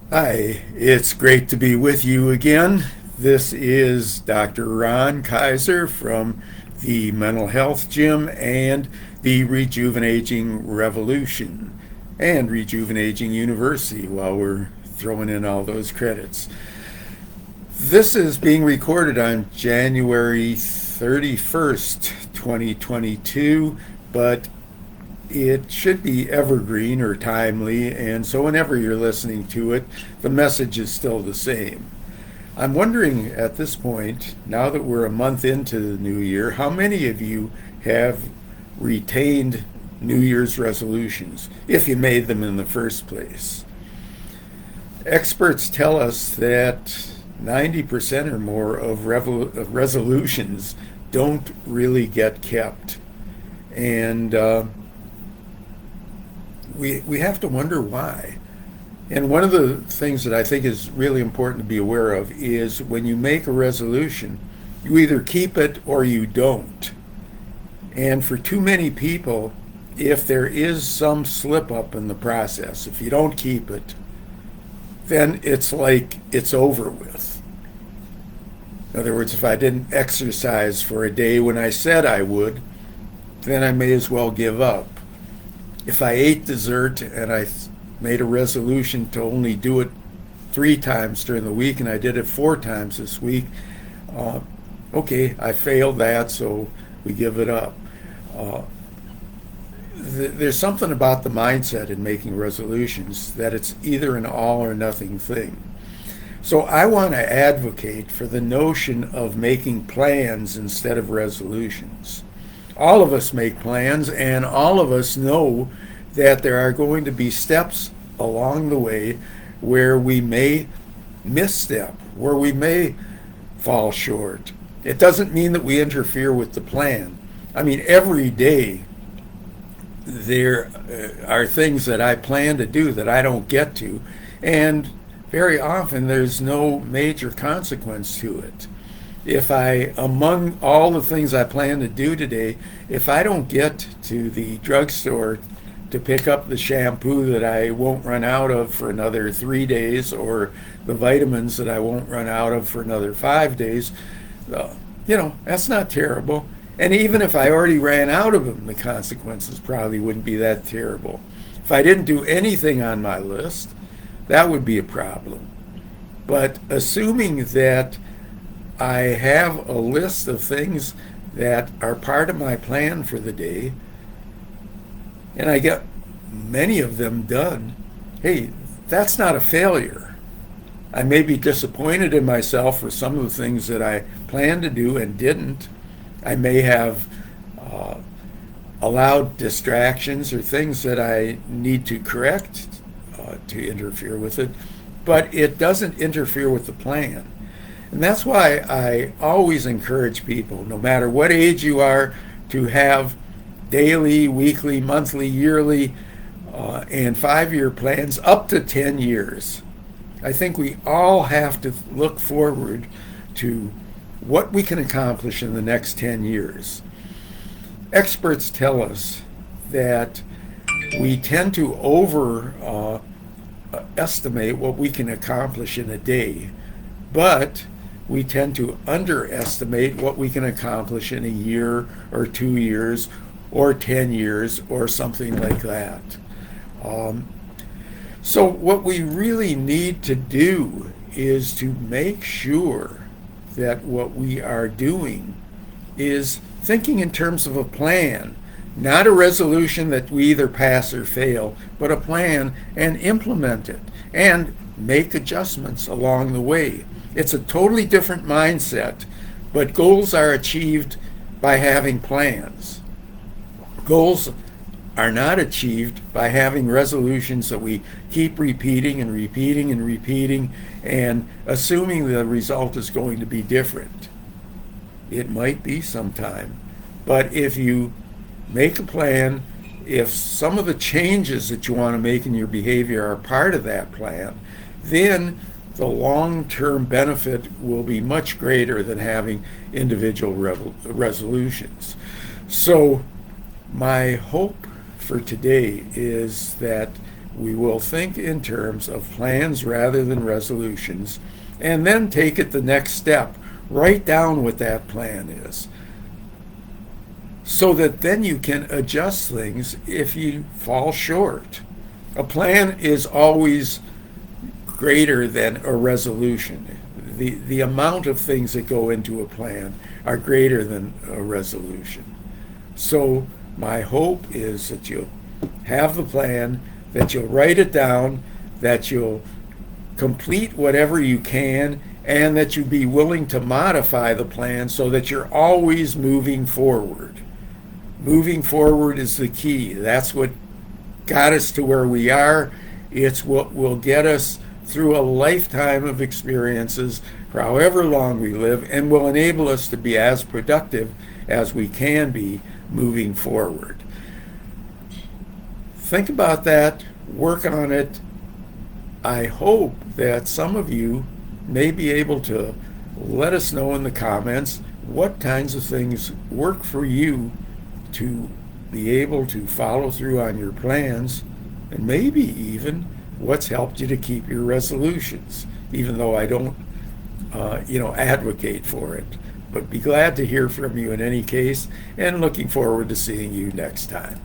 Hi, it's great to be with you again. This is Dr. Ron Kaiser from the Mental Health Gym and the Rejuvenating Revolution and Rejuvenating University while we're throwing in all those credits. This is being recorded on January 31st, 2022, but it should be evergreen or timely, and so whenever you're listening to it, the message is still the same. I'm wondering at this point, now that we're a month into the new year, how many of you have retained New Year's resolutions, if you made them in the first place? Experts tell us that 90% or more of resolutions don't really get kept. And we have to wonder why. And one of the things that I think is really important to be aware of is when you make a resolution, you either keep it or you don't. And for too many people, if there is some slip up in the process, if you don't keep it, then it's like it's over with. In other words, if I didn't exercise for a day when I said I would, then I may as well give up. If I ate dessert and I made a resolution to only do it 3 times during the week and I did it 4 times this week, uh, okay, I failed that, so we give it up. Uh, there's something about the mindset in making resolutions that it's either an all or nothing thing. So I want to advocate for the notion of making plans instead of resolutions. All of us make plans, and all of us know that there are going to be steps along the way where we may misstep, where we may fall short. It doesn't mean that we interfere with the plan. I mean, every day there are things that I plan to do that I don't get to, and very often there's no major consequence to it. If I, among all the things I plan to do today, if I don't get to the drugstore to pick up the shampoo that I won't run out of for another 3 days, or the vitamins that I won't run out of for another 5 days, that's not terrible. And even if I already ran out of them, the consequences probably wouldn't be that terrible. If I didn't do anything on my list, that would be a problem. But assuming that I have a list of things that are part of my plan for the day, and I get many of them done, hey, that's not a failure. I may be disappointed in myself for some of the things that I planned to do and didn't. I may have allowed distractions or things that I need to correct to interfere with it, but it doesn't interfere with the plan. And that's why I always encourage people, no matter what age you are, to have daily, weekly, monthly, yearly, and 5-year plans up to 10 years. I think we all have to look forward to what we can accomplish in the next 10 years. Experts tell us that we tend to overestimate what we can accomplish in a day, but we tend to underestimate what we can accomplish in a year or 2 years or 10 years or something like that. So what we really need to do is to make sure that what we are doing is thinking in terms of a plan, not a resolution that we either pass or fail, but a plan, and implement it and make adjustments along the way. It's a totally different mindset, but goals are achieved by having plans. Goals are not achieved by having resolutions that we keep repeating and repeating and repeating and assuming the result is going to be different. It might be sometime, but if you make a plan, if some of the changes that you want to make in your behavior are part of that plan, then the long-term benefit will be much greater than having individual resolutions. So my hope for today is that We will think in terms of plans rather than resolutions, and then take it the next step. Write down what that plan is, so that then you can adjust things if you fall short. A plan is always greater than a resolution. The amount of things that go into a plan are greater than a resolution. So my hope is that you'll have the plan, that you'll write it down, that you'll complete whatever you can, and that you be willing to modify the plan so that you're always moving forward. Moving forward is the key. That's what got us to where we are. It's what will get us through a lifetime of experiences for however long we live, and will enable us to be as productive as we can be moving forward. Think about that, work on it. I hope that some of you may be able to let us know in the comments what kinds of things work for you to be able to follow through on your plans, and maybe even what's helped you to keep your resolutions, even though I don't advocate for it. But be glad to hear from you in any case, and looking forward to seeing you next time.